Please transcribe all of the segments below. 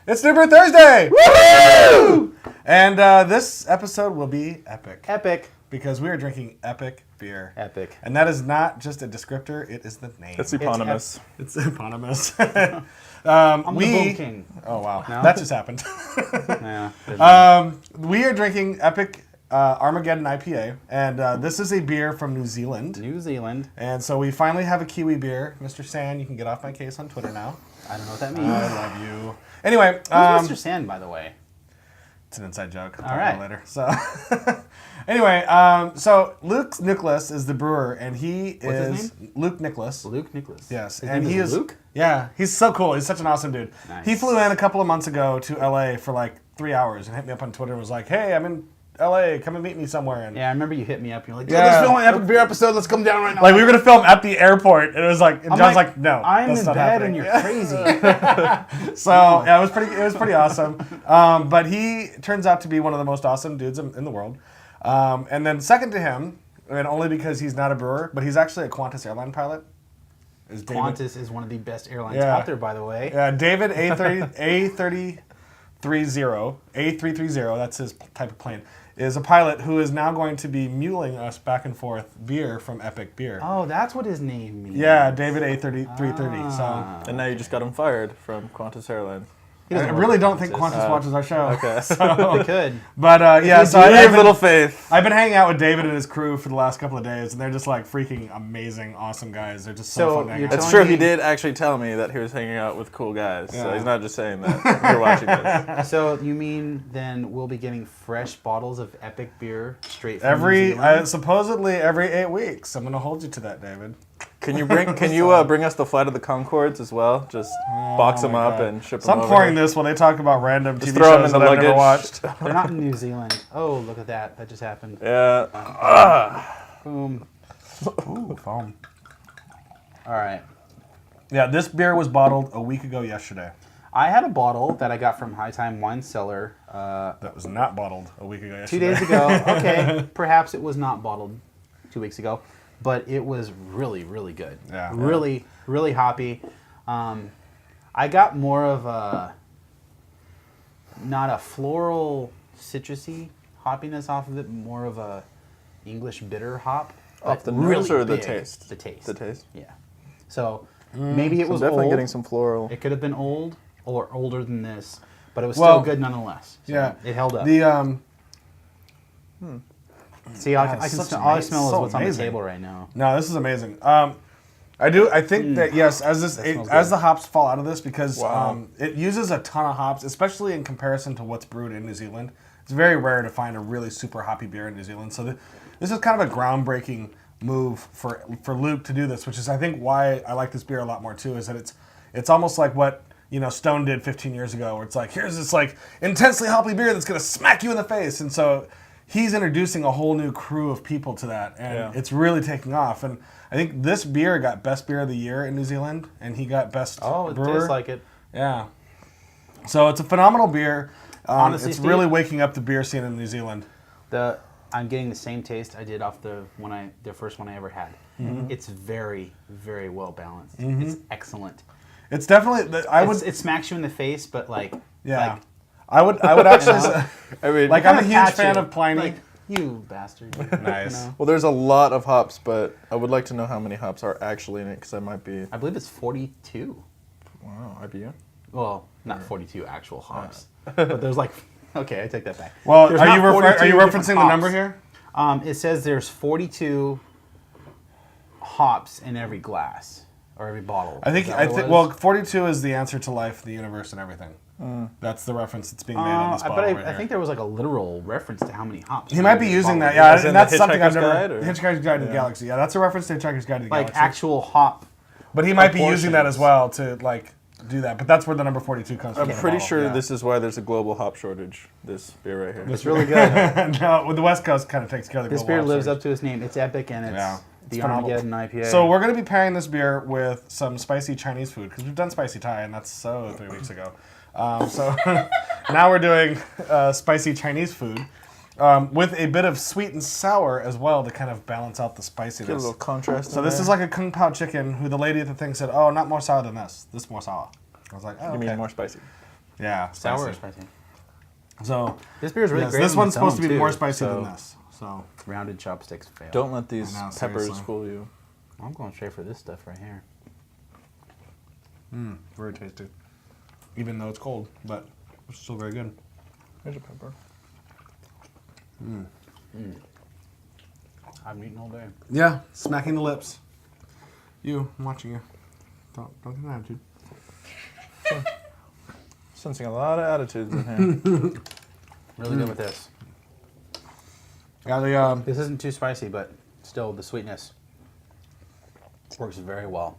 It's Snooper Thursday! Woo! And this episode will be epic. Epic. Because we are drinking epic beer. Epic. And that is not just a descriptor, it is the name. It's eponymous. It's eponymous. I'm the Boom King. Oh, wow. No? That just happened. Yeah. We are drinking Epic Armageddon IPA. And this is a beer from New Zealand. New Zealand. And so we finally have a Kiwi beer. Mr. San, you can get off my case on Twitter now. I don't know what that means. I love you. Anyway. Who's Mr. Sand, by the way? It's an inside joke. All right. Later. So, anyway, so Luke Nicholas is the brewer, and he What's is his name? Luke Nicholas. Luke Nicholas. Yes, His and name he is Luke. Yeah, he's so cool. He's such an awesome dude. Nice. He flew in a couple of months ago to LA for like 3 hours and hit me up on Twitter and was like, "Hey, I'm in LA. Come and meet me somewhere." And Yeah, I remember you hit me up. You're like, "Dude, Yeah. let's film an epic beer episode. Let's come down right now." like we were gonna film at the airport, and it was like, and I'm John's like, "No, I'm that's in not bed happening." and you're crazy. So yeah, it was pretty awesome. But he turns out to be one of the most awesome dudes in the world. And then second to him, and only because he's not a brewer, but he's actually a Qantas airline pilot. Is David. Qantas is one of the best airlines Yeah. out there, by the way. Yeah, David A330, that's his type of plane, is a pilot who is now going to be muling us back and forth beer from Epic Beer. Oh, that's what his name means. Yeah, David A330. So. And now you just got him fired from Qantas Airlines. I really don't think Qantas watches our show. Okay. So, They could. but yeah, so I have little faith. I've been hanging out with David and his crew for the last couple of days, and they're just like freaking amazing, awesome guys. They're just so So fun to hang you're out with. It's telling true, he me- did actually tell me that he was hanging out with cool guys. So Yeah. he's not just saying that. You're watching this. So you mean then we'll be getting fresh bottles of Epic beer straight from New Zealand? Supposedly every 8 weeks. I'm gonna hold you to that, David. Can you bring us the Flight of the Conchords as well? Just box them my up God. and ship So them I'm over. pouring this while they talk about random Just TV throw them shows in the that I've never luggage. watched. They're not in New Zealand. Oh, look at that. That just happened. Yeah. Boom. Ooh, foam. All right. Yeah, this beer was bottled a week ago yesterday. I had a bottle that I got from High Time Wine Cellar That was not bottled a week ago 2 yesterday. days ago. Okay, perhaps it was not bottled 2 weeks ago, but it was really, really good. Yeah. Really, really hoppy. I got more of a, not a floral citrusy hoppiness off of it, more of a English bitter hop. Off but the nose or the big. taste? The taste. The taste. Yeah. So maybe it So was definitely old. getting some floral. It could have been old or older than this, but it was Well, still good nonetheless. So yeah. It held up. The See, all Yeah, I can such all I nice- smell is so what's on the amazing. table right now. No, this is amazing. I think that yes, as smells as good. the hops fall out of this, because Wow. it uses a ton of hops, especially in comparison to what's brewed in New Zealand. It's very rare to find a really super hoppy beer in New Zealand. So this is kind of a groundbreaking move for Luke to do this, which is I think why I like this beer a lot more too. Is that it's almost like what Stone did 15 years ago, where it's like here's this like intensely hoppy beer that's gonna smack you in the face, and so he's introducing a whole new crew of people to that, and it's really taking off. And I think this beer got Best Beer of the Year in New Zealand, and he got Best Oh, it Brewer. tastes like it. Yeah. So it's a phenomenal beer. Honestly, it's Steve- really waking up the beer scene in New Zealand. I'm getting the same taste I did off the first one I ever had. Mm-hmm. It's very, very well balanced. It's excellent. It's definitely. It smacks you in the face, but like Yeah. I would actually say, I mean, like I'm a kinda huge pat fan you, of Pliny. Like, you bastard. Nice. well, there's a lot of hops, but I would like to know how many hops are actually in it, because I might be. I believe it's 42. Wow, IPA. Well, not 42 actual hops, but there's like. Okay, I take that back. Well, There's are not you 42 different referencing the hops. number here? It says there's 42 hops in every glass or every bottle. I think Is that what it well, was? 42 is the answer to life, the universe, and everything. That's the reference that's being made on this bottle but right I here. think there was like a literal reference to how many hops. He might be in the using that, bottle. yeah, As in and the that's something I've Hitchhiker's never. Guide, or? Hitchhiker's Guide to the Galaxy, yeah, that's a reference to Hitchhiker's Guide to the Like Galaxy. actual hop. But he might be using that proportions. as well to like do that. But that's where the number 42 comes from. I'm pretty sure this is why there's a global hop shortage. This beer right here. It's really good. No, with the West Coast kind of takes care of the This global beer hop lives shortage. up to its name. It's epic, and it's Yeah, the it's phenomenal. Armageddon IPA. So we're going to be pairing this beer with some spicy Chinese food because we've done spicy Thai, and that's 3 weeks ago. So now we're doing spicy Chinese food with a bit of sweet and sour as well to kind of balance out the Get a spiciness. little contrast. So this is like a Kung Pao chicken who the lady at the thing said, oh, not more sour than this. This more sour. I was like, oh, You okay. mean more spicy? Yeah, Sour or spicy. spicy? So This beer is really great. this on one's its supposed to own, be too, more spicy so than this. So Rounded chopsticks fail. Don't let these I know, peppers seriously. fool you. I'm going straight for this stuff right here. very tasty, even though it's cold, but it's still very good. Here's a pepper. I've eaten all day. Yeah, smacking the lips. I'm watching you. Don't get an attitude. Sensing a lot of attitudes in here. Really good with this. Yeah, the This isn't too spicy, but still the sweetness works very well.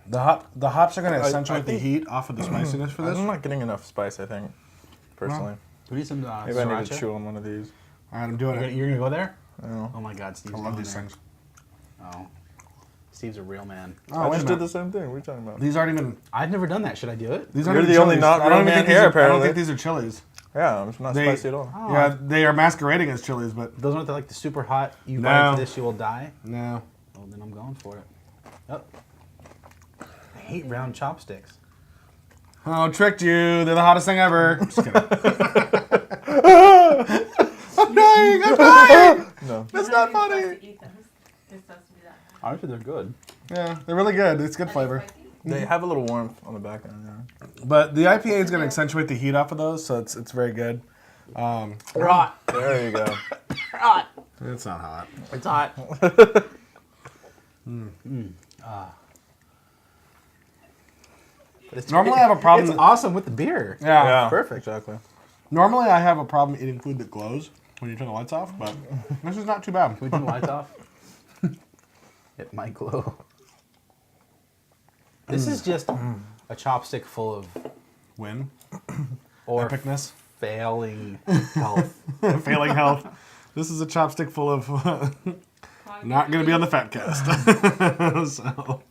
the hops are going to I accentuate the think- heat off of the spiciness for this. I'm not getting enough spice, I think, personally. We need some Maybe I need to sriracha. chew on one of these. All right, I'm doing it. You're gonna go there? Oh. Oh my God, Steve's I love going these there. things. Oh, Steve's a real man. Oh, I wait just a did minute. the same thing. What are you talking about? These aren't even. I've never done that. Should I do it? These You're aren't the even only chilies. not I don't real even man think these here, are- I don't apparently. think these are chilies. Yeah, it's not They- spicy at all. Oh. Yeah, they are masquerading as chilies, but Those aren't like the super hot. You No. bite into this, you will die. no. Well, then I'm going for it. Oh. I hate round chopsticks. Oh, tricked you. They're the hottest thing ever. Just kidding. I'm dying. I'm dying. No. That's not funny. Actually, they're good. Yeah, they're really good. It's good flavor. They have a little warmth on the back end there. But the IPA is going to accentuate the heat off of those, so it's very good. They're hot. There you go. Hot. It's not hot. It's hot. Normally I have a problem. It's awesome with the beer. Yeah. Perfect. Exactly. Normally I have a problem eating food that glows when you turn the lights off, but this is not too bad. Can we turn the lights off? It might glow. This is just a chopstick full of Win. or Epicness. failing health. Failing health. This is a chopstick full of not going to be on the fat cast. So,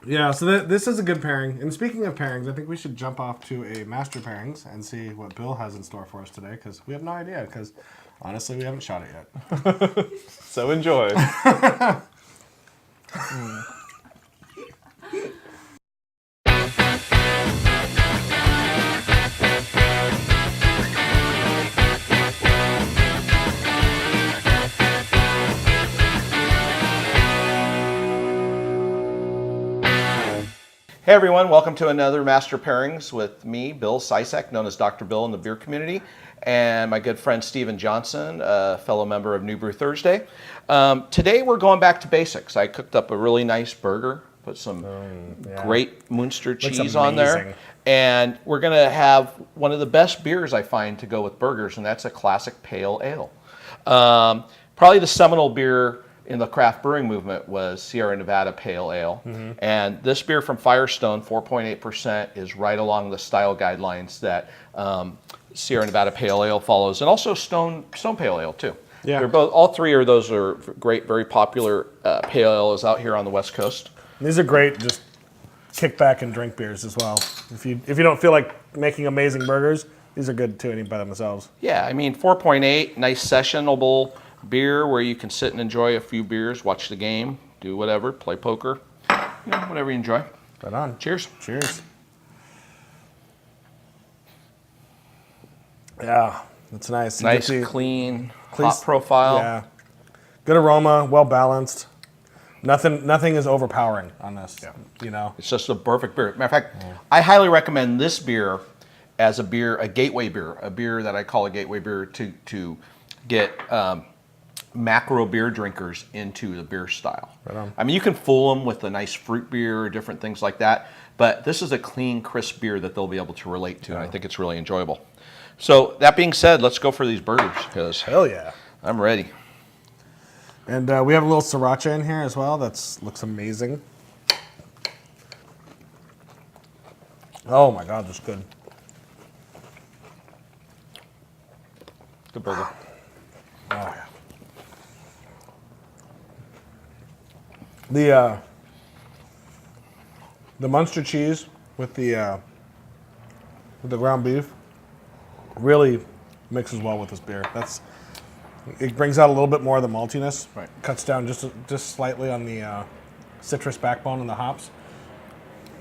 yeah, so this is a good pairing. And speaking of pairings, I think we should jump off to a master pairings and see what Bill has in store for us today, because we have no idea, because honestly, we haven't shot it yet. So enjoy. Hey everyone, welcome to another Master Pairings with me, Bill Sisek, known as Dr. Bill in the beer community, and my good friend Steven Johnson, a fellow member of New Brew Thursday. Today we're going back to basics. I cooked up a really nice burger, put some great Munster cheese on there, amazing. and we're going to have one of the best beers I find to go with burgers, and that's a classic pale ale. Probably the seminal beer in the craft brewing movement was Sierra Nevada Pale Ale. And this beer from Firestone, 4.8%, is right along the style guidelines that Sierra Nevada Pale Ale follows, and also Stone Pale Ale too. Yeah. They're both, all three of those are great, very popular pale ales out here on the West Coast. These are great, just kick back and drink beers as well. If you don't feel like making amazing burgers, these are good too, by themselves. Yeah, I mean 4.8, nice sessionable beer where you can sit and enjoy a few beers, watch the game, do whatever, play poker, whatever you enjoy. Right on. Cheers. Cheers. Yeah, that's nice. You Nice, get the- clean, Please- hot profile. Yeah. Good aroma, well balanced. Nothing is overpowering on this. You know. It's just a perfect beer. Matter of fact, I highly recommend this beer as a gateway beer, a beer that I call a gateway beer to get macro beer drinkers into the beer style. Right on. I mean, you can fool them with a nice fruit beer or different things like that, but this is a clean, crisp beer that they'll be able to relate to, and I think it's really enjoyable. So that being said, let's go for these burgers, because Hell yeah. I'm ready. And we have a little sriracha in here as well. That looks amazing. Oh my God, that's good. Good burger. Oh yeah. The Munster cheese with the ground beef really mixes well with this beer. It brings out a little bit more of the maltiness. Right. Cuts down just slightly on the citrus backbone and the hops.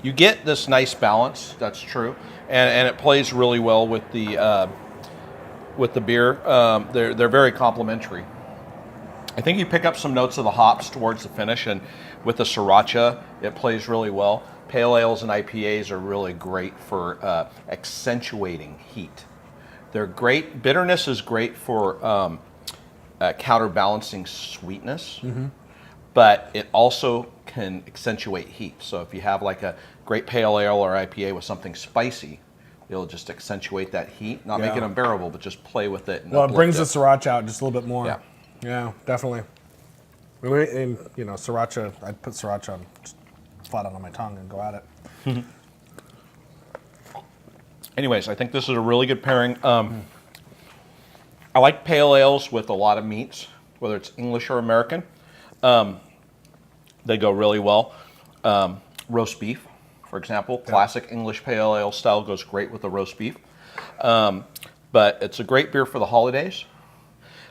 You get this nice balance. That's true, and it plays really well with the beer. They're very complementary. I think you pick up some notes of the hops towards the finish, and with the sriracha, it plays really well. Pale ales and IPAs are really great for accentuating heat. They're great. Bitterness is great for counterbalancing sweetness, but it also can accentuate heat. So if you have like a great pale ale or IPA with something spicy, it'll just accentuate that heat, not make it unbearable, but just play with it. And Well, it brings the sriracha out just a little bit more. Yeah. Yeah, definitely. And, sriracha, I'd put sriracha on, just flat out on my tongue and go at it. Anyways, I think this is a really good pairing. I like pale ales with a lot of meats, whether it's English or American. They go really well. Roast beef, for example, classic English pale ale style goes great with the roast beef. But it's a great beer for the holidays.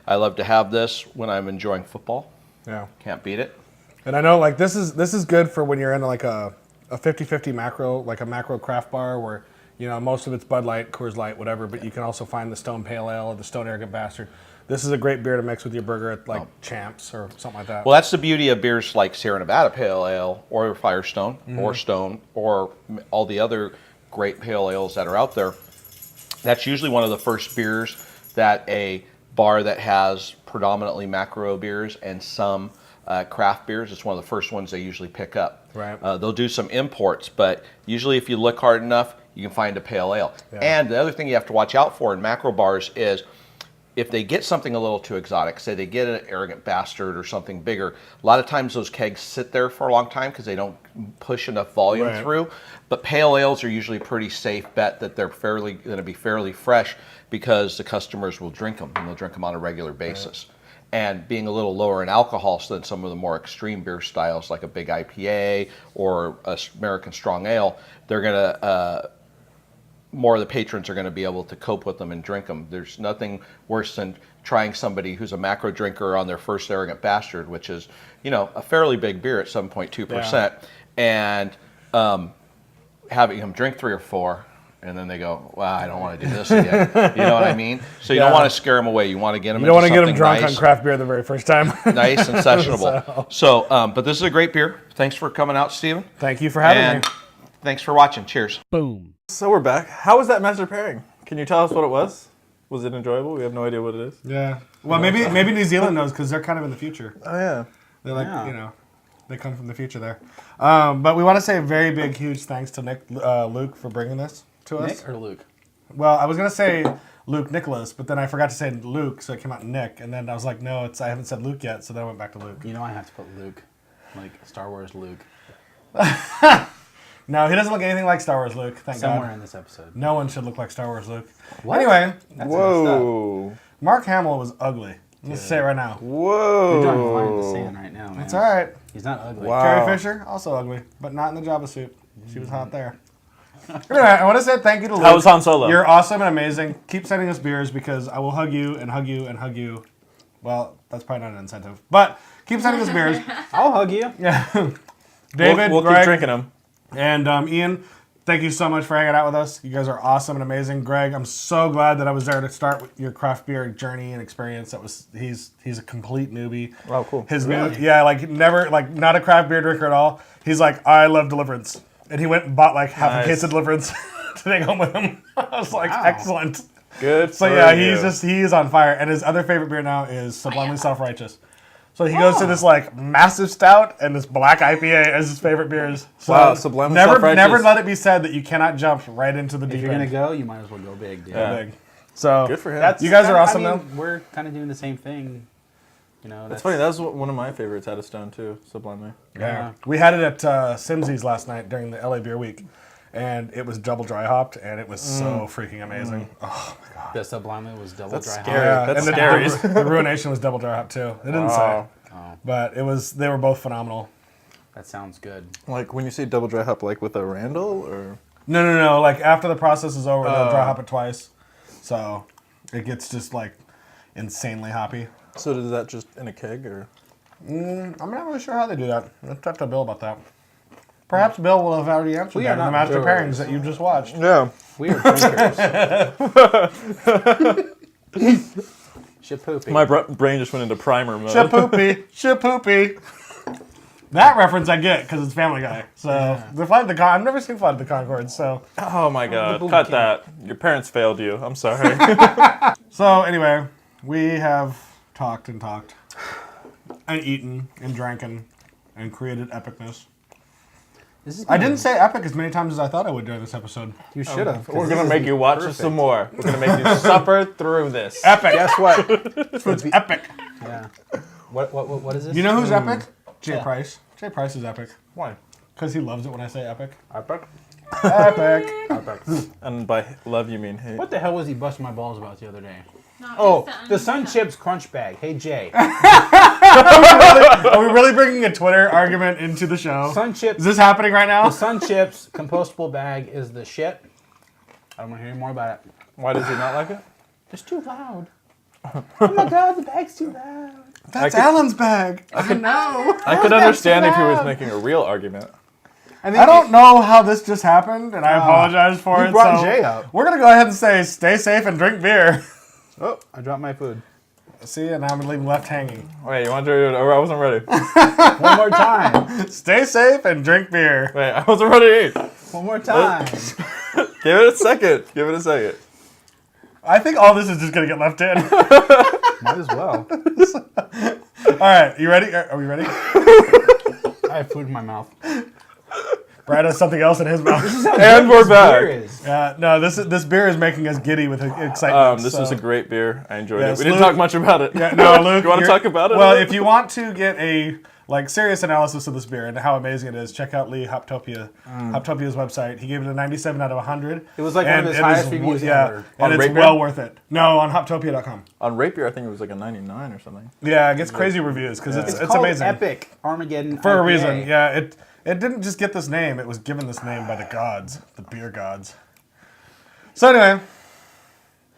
I love to have this when I'm enjoying football. Yeah. Can't beat it. And I know, like, this is good for when you're in like a 50-50 macro, like a macro craft bar where, most of it's Bud Light, Coors Light, whatever, but you can also find the Stone Pale Ale or the Stone Arrogant Bastard. This is a great beer to mix with your burger at like Champs or something like that. Well, that's the beauty of beers like Sierra Nevada Pale Ale or Firestone or Stone or all the other great pale ales that are out there. That's usually one of the first beers that a bar that has predominantly macro beers and some craft beers, it's one of the first ones they usually pick up. Right. They'll do some imports, but usually if you look hard enough, you can find a pale ale. Yeah. And the other thing you have to watch out for in macro bars is if they get something a little too exotic, say they get an Arrogant Bastard or something bigger, a lot of times those kegs sit there for a long time because they don't push enough volume through. But pale ales are usually a pretty safe bet that they're going to be fairly fresh because the customers will drink them and they'll drink them on a regular basis. And being a little lower in alcohol than some of the more extreme beer styles like a big IPA or a American Strong Ale, they're going to more of the patrons are going to be able to cope with them and drink them. There's nothing worse than trying somebody who's a macro drinker on their first Arrogant Bastard, which is, a fairly big beer at 7.2%, and having them drink 3 or 4, and then they go, "Wow, I don't want to do this again." You know what I mean? So you don't want to scare them away. You want to get them. You don't want to get them something drunk nice, on craft beer the very first time. nice and sessionable. So, but this is a great beer. Thanks for coming out, Steven. Thank you for having me. Thanks for watching. Cheers. Boom. So we're back. How was that master pairing? Can you tell us what it was? Was it enjoyable? We have no idea what it is. Yeah. Well, maybe New Zealand knows because they're kind of in the future. Oh, yeah. They're like, they come from the future there. But we want to say a very big, huge thanks to Luke for bringing this to us. Nick or Luke? Well, I was going to say Luke Nicholas, but then I forgot to say Luke, so it came out Nick. And then I was like, no, I haven't said Luke yet, so then I went back to Luke. I have to put Luke, like Star Wars Luke. No, he doesn't look anything like Star Wars Luke, thank Somewhere God. in this episode. No one should look like Star Wars Luke. What? Anyway, That's Whoa. Mark Hamill was ugly. Let's say it right now. Whoa. You're drawing a line in the sand right now, man. It's all right. He's not ugly. Wow. Carrie Fisher, also ugly, but not in the Jabba suit. She was hot there. Anyway, I want to say thank you to Luke. How was Han Solo? You're awesome and amazing. Keep sending us beers because I will hug you and hug you and hug you. Well, that's probably not an incentive, but keep sending us beers. I'll hug you. Yeah. David, we'll Greg, keep drinking them. and Ian, thank you so much for hanging out with us. You guys are awesome and amazing. Greg, I'm so glad that I was there to start with your craft beer journey and experience. He's a complete newbie. Oh, cool. Never not a craft beer drinker at all. He's like, I love Deliverance, and he went and bought like half a case of Deliverance to take home with him. I was like, excellent. Good. So yeah, he's on fire, and his other favorite beer now is Sublimely Self-Righteous. So he goes to this like massive stout and this black IPA as his favorite beers. So Wow, Sublimely Self-Righteous. Never let it be said that you cannot jump right into the If deep you're end. gonna go, you might as well go big, dude. Yeah. Big. So Good for him. You guys are awesome though. We're kind of doing the same thing. That's funny. That was one of my favorites out of Stone too. Sublimely. Yeah. We had it at Simsey's last night during the LA Beer Week, and it was double dry hopped, and it was so freaking amazing. Oh my god. The Sublimely was double That's dry scary. hop. That's and scary. The Ruination was double dry hopped too. It didn't say, but they were both phenomenal. That sounds good. Like when you say double dry hop, like with a Randall or. No. Like after the process is over, they'll dry hop it twice, so it gets just like insanely hoppy. So is that just in a keg or? I'm not really sure how they do that. Let's talk to Bill about that. Perhaps Bill will have already answered We that are in the not Master brewers. Pairings that you just watched. Yeah. We are drinkers. Shapoopy. My brain just went into primer mode. Shapoopy, shapoopy. That reference I get because it's Family Guy. So the Flight of the I've never seen Flight of the Conchords. So Oh my god. Cut that. Your parents failed you. I'm sorry. anyway, we have talked and eaten and dranken and created epicness. I didn't say epic as many times as I thought I would during this episode. You should have. We're going to make you watch this some more. We're going to make you suffer through this. Epic. Guess what? This food's epic. Yeah. What is this? You know who's epic? Jay Price. Jay Price is epic. Why? Because he loves it when I say epic. Epic. Epic. And by love you mean hate. What the hell was he busting my balls about the other day? No, Oh, it's the Sun Chips Crunch Bag. Hey, Jay. Are we really bringing a Twitter argument into the show? Sun Chips. Is this happening right now? The Sun Chips compostable bag is the shit. I don't want to hear any more about it. Why does he not like it? It's too loud. Oh my god, the bag's too loud. That's I could- Alan's bag. I know. I could understand if he was making a real argument. I don't know how this just happened, and I apologize for you it. brought so Jay up. We're going to go ahead and say stay safe and drink beer. Oh, I dropped my food. See, and now I'm leaving left hanging. Wait, you want to do it? I wasn't ready. One more time. Stay safe and drink beer. Wait, I wasn't ready to eat. One more time. Give it a second. Give it a second. I think all this is just going to get left in. Might as well. All right, you ready? Are we ready? I have food in my mouth. Brad has something else in his mouth. And we're back. Beer is. No, this beer is making us giddy with excitement. This was a great beer. I enjoyed Yes, it. We didn't Luke- talk much about it. Yeah, no, Luke. You want to you're- talk about it? Well, if you want to get a serious analysis of this beer and how amazing it is, check out Lee Hoptopia's website. He gave it a 97 out of 100. It was like one of his it highest is reviews yeah, ever. and On it's Rate Beer? well worth it. No, on Hoptopia.com. On Rate Beer, I think it was like a 99 or something. Yeah, it gets crazy reviews because it's Called amazing. Epic Armageddon For a IPA. reason. Yeah, it didn't just get this name, it was given this name by the gods, the beer gods. So anyway,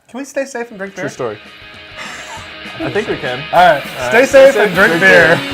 can we stay safe and drink beer? True story. I think we can. All right, stay safe and drink beer.